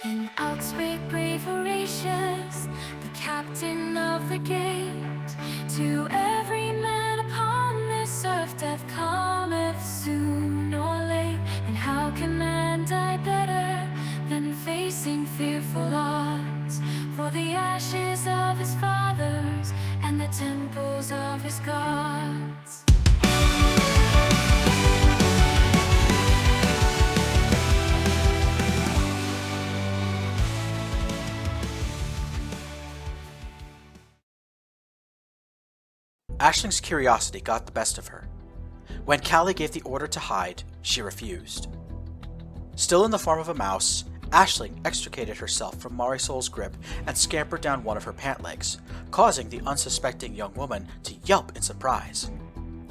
And outspeak brave Horatius, the captain of the gate. To every man upon this earth death cometh soon or late. And how can man die better than facing fearful odds for the ashes of his fathers and the temples of his gods? Aisling's curiosity got the best of her. When Callie gave the order to hide, she refused. Still in the form of a mouse, Aisling extricated herself from Marisol's grip and scampered down one of her pant legs, causing the unsuspecting young woman to yelp in surprise.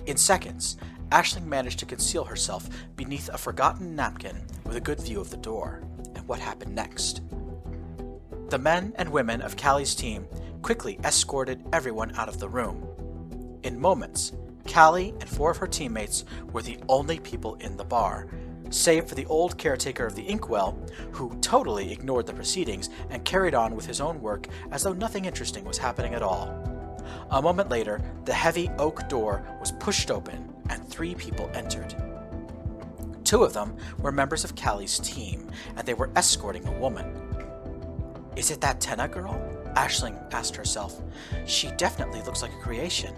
In seconds, Aisling managed to conceal herself beneath a forgotten napkin with a good view of the door. And what happened next? The men and women of Callie's team quickly escorted everyone out of the room. In moments, Callie and 4 of her teammates were the only people in the bar, save for the old caretaker of the inkwell, who totally ignored the proceedings and carried on with his own work as though nothing interesting was happening at all. A moment later, the heavy oak door was pushed open and 3 people entered. 2 of them were members of Callie's team, and they were escorting a woman. "Is it that Tenna girl?" Aisling asked herself. "She definitely looks like a creation."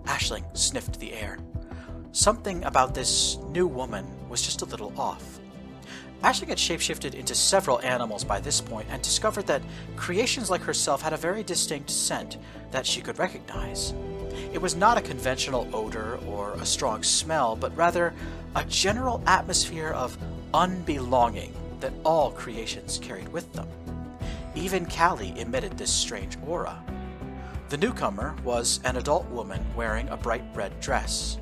Aisling sniffed the air. Something about this new woman was just a little off. Aisling had shapeshifted into several animals by this point and discovered that creations like herself had a very distinct scent that she could recognize. It was not a conventional odor or a strong smell, but rather a general atmosphere of unbelonging that all creations carried with them. Even Callie emitted this strange aura. The newcomer was an adult woman wearing a bright red dress.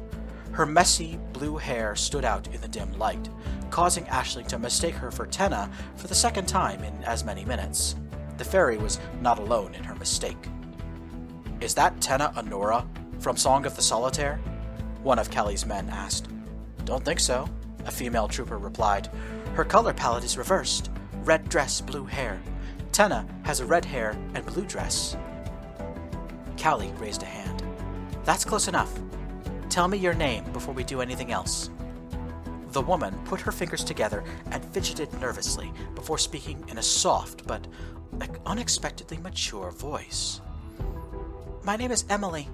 Her messy blue hair stood out in the dim light, causing Aisling to mistake her for Tenna for the second time in as many minutes. The fairy was not alone in her mistake. "Is that Tenna Honora from Song of the Solitaire?" one of Callie's men asked. "Don't think so," a female trooper replied. "Her color palette is reversed. Red dress, blue hair. Tenna has a red hair and blue dress." Callie raised a hand. "That's close enough. Tell me your name before we do anything else." The woman put her fingers together and fidgeted nervously before speaking in a soft but unexpectedly mature voice. "My name is Emily.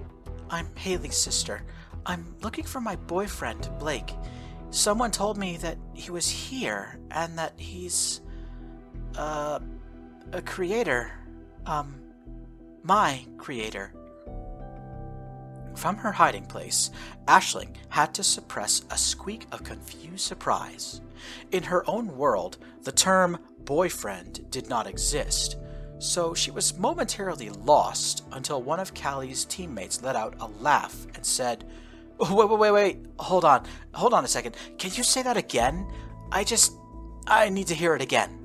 I'm Haley's sister. I'm looking for my boyfriend, Blake. Someone told me that he was here and that he's a creator. My creator." From her hiding place, Aisling had to suppress a squeak of confused surprise. In her own world, the term boyfriend did not exist, so she was momentarily lost until one of Callie's teammates let out a laugh and said, Wait, hold on a second. Can you say that again? I need to hear it again."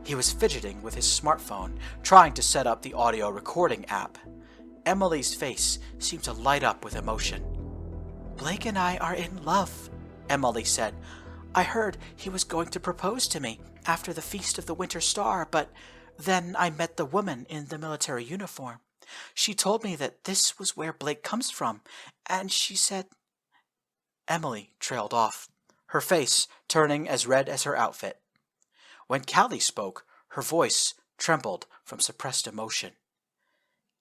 He was fidgeting with his smartphone, trying to set up the audio recording app. Emily's face seemed to light up with emotion. "Blake and I are in love," Emily said. "I heard he was going to propose to me after the Feast of the Winter Star, but then I met the woman in the military uniform. She told me that this was where Blake comes from, and she said—" Emily trailed off, her face turning as red as her outfit. When Callie spoke, her voice trembled from suppressed emotion.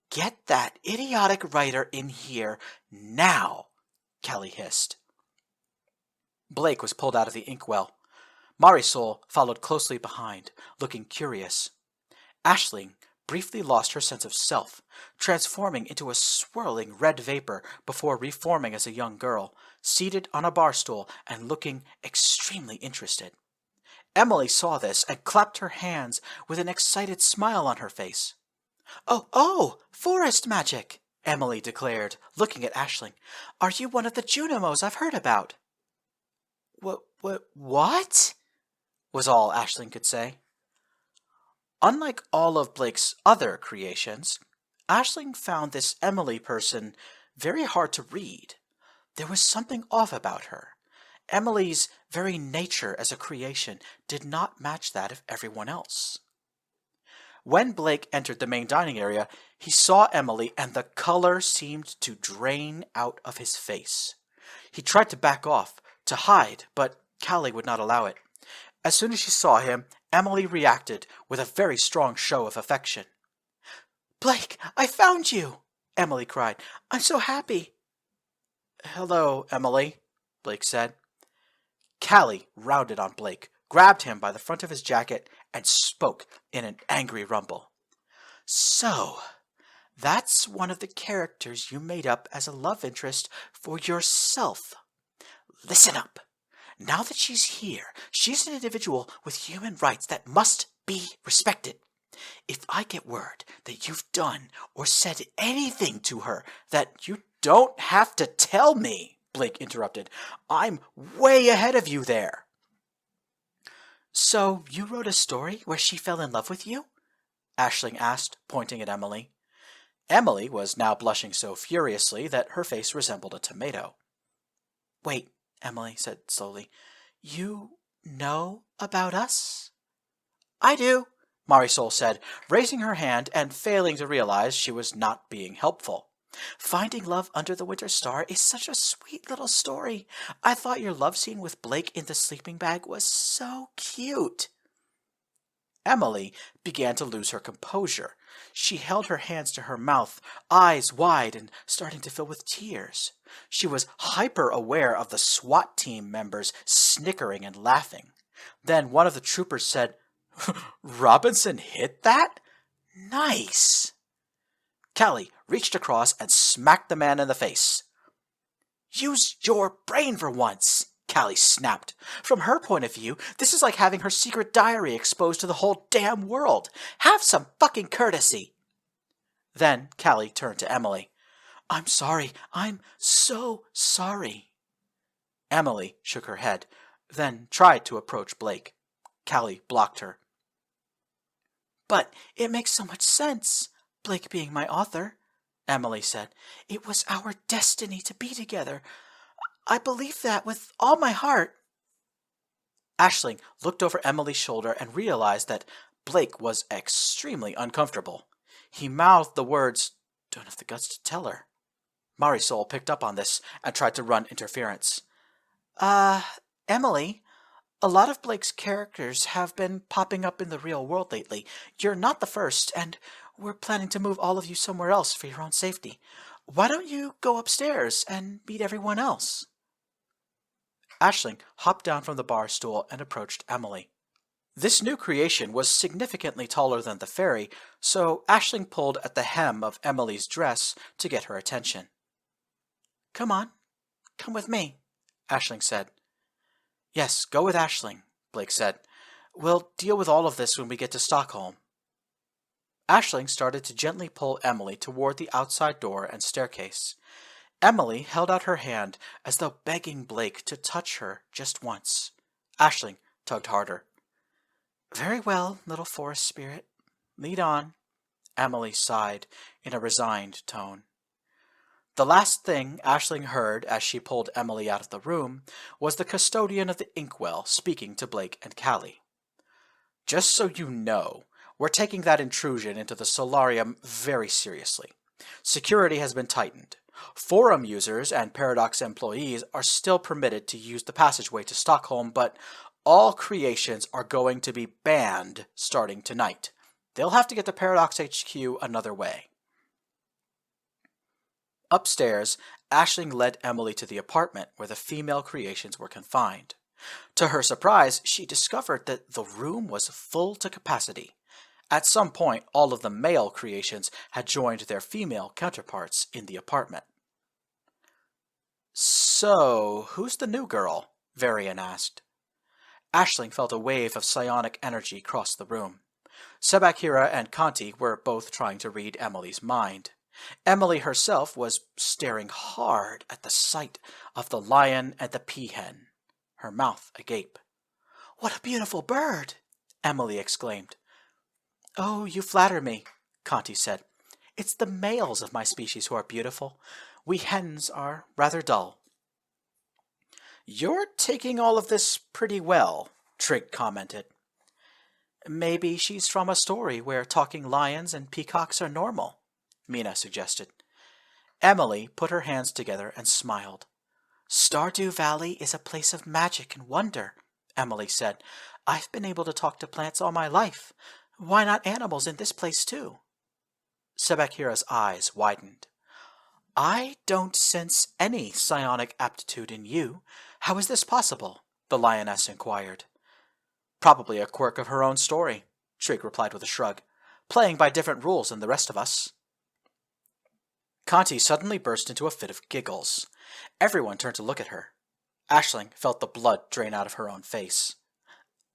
"Get that idiotic writer in here now," Callie hissed. Blake was pulled out of the inkwell. Marisol followed closely behind, looking curious. Aisling briefly lost her sense of self, transforming into a swirling red vapor before reforming as a young girl, seated on a bar stool and looking extremely interested. Emily saw this and clapped her hands with an excited smile on her face. Oh, forest magic," Emily declared, looking at Aisling. "Are you one of the Junimos I've heard about?" What? Was all Aisling could say. Unlike all of Blake's other creations, Aisling found this Emily person very hard to read. There was something off about her. Emily's very nature as a creation did not match that of everyone else. When Blake entered the main dining area, he saw Emily and the color seemed to drain out of his face. He tried to back off, to hide, but Callie would not allow it. As soon as she saw him, Emily reacted with a very strong show of affection. "Blake, I found you!" Emily cried. "I'm so happy." "Hello, Emily," Blake said. Callie rounded on Blake, grabbed him by the front of his jacket, and spoke in an angry rumble. "So, that's one of the characters you made up as a love interest for yourself. Listen up. Now that she's here, she's an individual with human rights that must be respected. If I get word that you've done or said anything to her that you don't have to tell me," Blake interrupted. "I'm way ahead of you there." "So you wrote a story where she fell in love with you?" Aisling asked, pointing at Emily. Emily was now blushing so furiously that her face resembled a tomato. "Wait," Emily said slowly. "You know about us?" "I do," Marisol said, raising her hand and failing to realize she was not being helpful. "Finding love under the winter star is such a sweet little story. I thought your love scene with Blake in the sleeping bag was so cute." Emily began to lose her composure. She held her hands to her mouth, eyes wide and starting to fill with tears. She was hyper-aware of the SWAT team members snickering and laughing. Then one of the troopers said, "Robinson hit that? Nice." Callie reached across and smacked the man in the face. "Use your brain for once," Callie snapped. From her point of view, this is like having her secret diary exposed to the whole damn world. Have some fucking courtesy. Then Callie turned to Emily. "I'm sorry. I'm so sorry." Emily shook her head, then tried to approach Blake. Callie blocked her. "But it makes so much sense, Blake being my author," Emily said. "It was our destiny to be together. I believe that with all my heart." Aisling looked over Emily's shoulder and realized that Blake was extremely uncomfortable. He mouthed the words, "Don't have the guts to tell her." Marisol picked up on this and tried to run interference. Emily, a lot of Blake's characters have been popping up in the real world lately. You're not the first, and we're planning to move all of you somewhere else for your own safety. Why don't you go upstairs and meet everyone else?" Aisling hopped down from the bar stool and approached Emily. This new creation was significantly taller than the fairy, so Aisling pulled at the hem of Emily's dress to get her attention. "Come on, come with me," Aisling said. "Yes, go with Aisling," Blake said. "We'll deal with all of this when we get to Stockholm." Aisling started to gently pull Emily toward the outside door and staircase. Emily held out her hand as though begging Blake to touch her just once. Aisling tugged harder. "Very well, little forest spirit. Lead on," Emily sighed in a resigned tone. The last thing Aisling heard as she pulled Emily out of the room was the custodian of the inkwell speaking to Blake and Callie. "Just so you know, we're taking that intrusion into the solarium very seriously. Security has been tightened. Forum users and Paradox employees are still permitted to use the passageway to Stockholm, but all creations are going to be banned starting tonight. They'll have to get to Paradox HQ another way." Upstairs, Aisling led Emily to the apartment where the female creations were confined. To her surprise, she discovered that the room was full to capacity. At some point, all of the male creations had joined their female counterparts in the apartment. "So, who's the new girl?" Varian asked. Aisling felt a wave of psionic energy cross the room. Sebakira and Kanti were both trying to read Emily's mind. Emily herself was staring hard at the sight of the lion and the peahen, her mouth agape. "What a beautiful bird!" Emily exclaimed. "Oh, you flatter me," Kanti said. "It's the males of my species who are beautiful. We hens are rather dull." You're taking all of this pretty well, Trig commented. Maybe she's from a story where talking lions and peacocks are normal, Mina suggested. Emily put her hands together and smiled. Stardew Valley is a place of magic and wonder, Emily said. I've been able to talk to plants all my life. Why not animals in this place too? Sebekira's eyes widened. I don't sense any psionic aptitude in you. How is this possible? The lioness inquired. Probably a quirk of her own story, Trig replied with a shrug. Playing by different rules than the rest of us. Conti suddenly burst into a fit of giggles. Everyone turned to look at her. Aisling felt the blood drain out of her own face.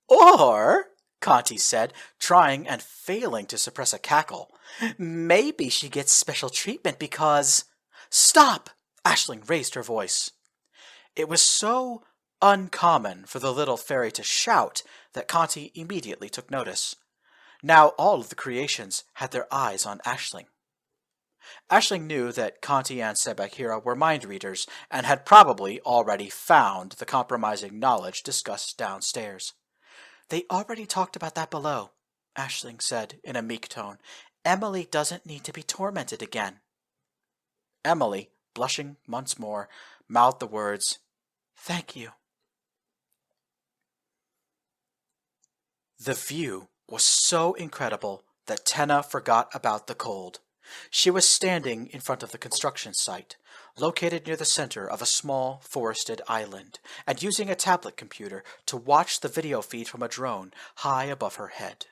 Or, Conti said, trying and failing to suppress a cackle, maybe she gets special treatment because... Stop! Aisling raised her voice. It was so uncommon for the little fairy to shout that Conti immediately took notice. Now all of the creations had their eyes on Aisling. Aisling knew that Conti and Sebekira were mind readers and had probably already found the compromising knowledge discussed downstairs. They already talked about that below, Aisling said in a meek tone. Emily doesn't need to be tormented again. Emily, blushing once more, mouthed the words, Thank you. The view was so incredible that Tenna forgot about the cold. She was standing in front of the construction site, located near the center of a small forested island, and using a tablet computer to watch the video feed from a drone high above her head.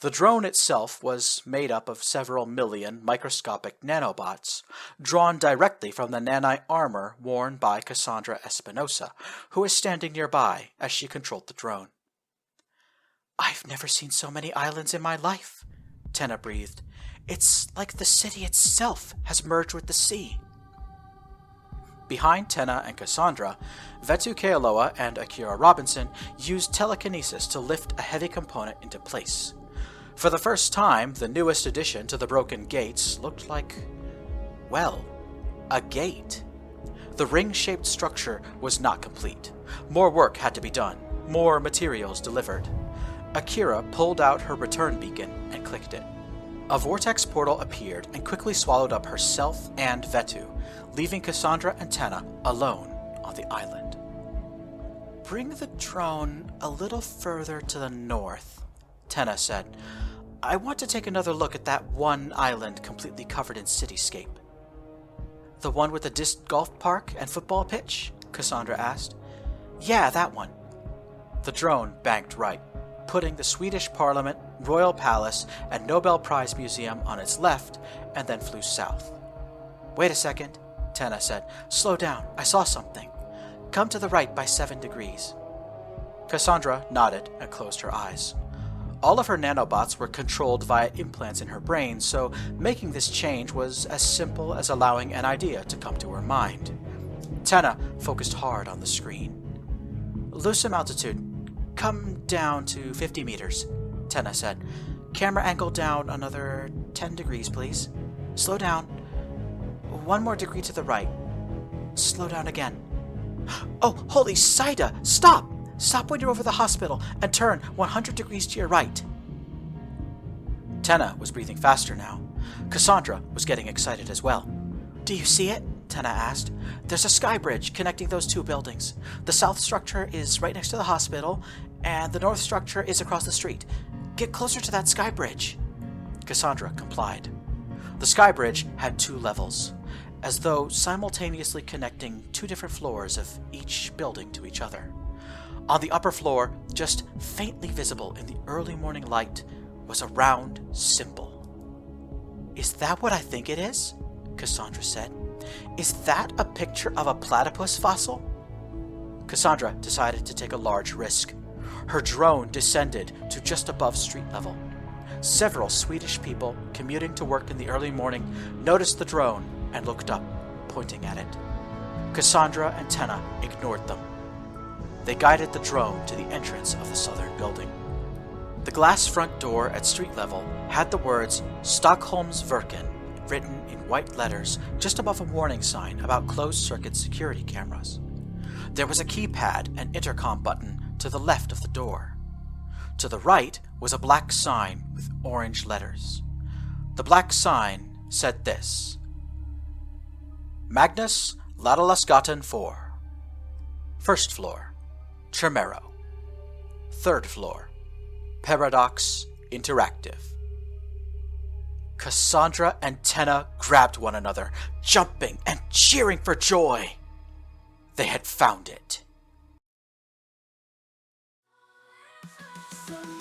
The drone itself was made up of several million microscopic nanobots, drawn directly from the nanite armor worn by Cassandra Espinosa, who was standing nearby as she controlled the drone. I've never seen so many islands in my life, Tenna breathed. It's like the city itself has merged with the sea. Behind Tenna and Cassandra, Vetu Kealoha and Akira Robinson used telekinesis to lift a heavy component into place. For the first time, the newest addition to the broken gates looked like, well, a gate. The ring-shaped structure was not complete. More work had to be done, more materials delivered. Akira pulled out her return beacon and clicked it. A vortex portal appeared and quickly swallowed up herself and Vetu, leaving Cassandra and Tenna alone on the island. Bring the drone a little further to the north, Tenna said. I want to take another look at that one island completely covered in cityscape. The one with the disc golf park and football pitch? Cassandra asked. Yeah, that one. The drone banked right, putting the Swedish Parliament, Royal Palace, and Nobel Prize Museum on its left, and then flew south. Wait a second, Tenna said. Slow down, I saw something. Come to the right by 7 degrees. Cassandra nodded and closed her eyes. All of her nanobots were controlled via implants in her brain, so making this change was as simple as allowing an idea to come to her mind. Tenna focused hard on the screen. Loosen altitude. Come down to 50 meters, Tenna said. Camera angle down another 10 degrees, please. Slow down. 1 more degree to the right. Slow down again. Oh, holy Sida! Stop! Stop when you're over the hospital and turn 100 degrees to your right. Tenna was breathing faster now. Cassandra was getting excited as well. Do you see it? Tenna asked. There's a sky bridge connecting those 2 buildings. The south structure is right next to the hospital, and the north structure is across the street. Get closer to that sky bridge. Cassandra complied. The sky bridge had 2 levels, as though simultaneously connecting 2 different floors of each building to each other. On the upper floor, just faintly visible in the early morning light, was a round symbol. Is that what I think it is? Cassandra said. Is that a picture of a platypus fossil? Cassandra decided to take a large risk. Her drone descended to just above street level. Several Swedish people commuting to work in the early morning noticed the drone and looked up, pointing at it. Cassandra and Tenna ignored them. They guided the drone to the entrance of the southern building. The glass front door at street level had the words Stockholmsverken written in white letters just above a warning sign about closed-circuit security cameras. There was a keypad and intercom button to the left of the door. To the right was a black sign with orange letters. The black sign said this: Magnus Ladalasgatan 4. First floor, Tremero. Third floor, Paradox Interactive. Cassandra and Tenna grabbed one another, jumping and cheering for joy. They had found it. So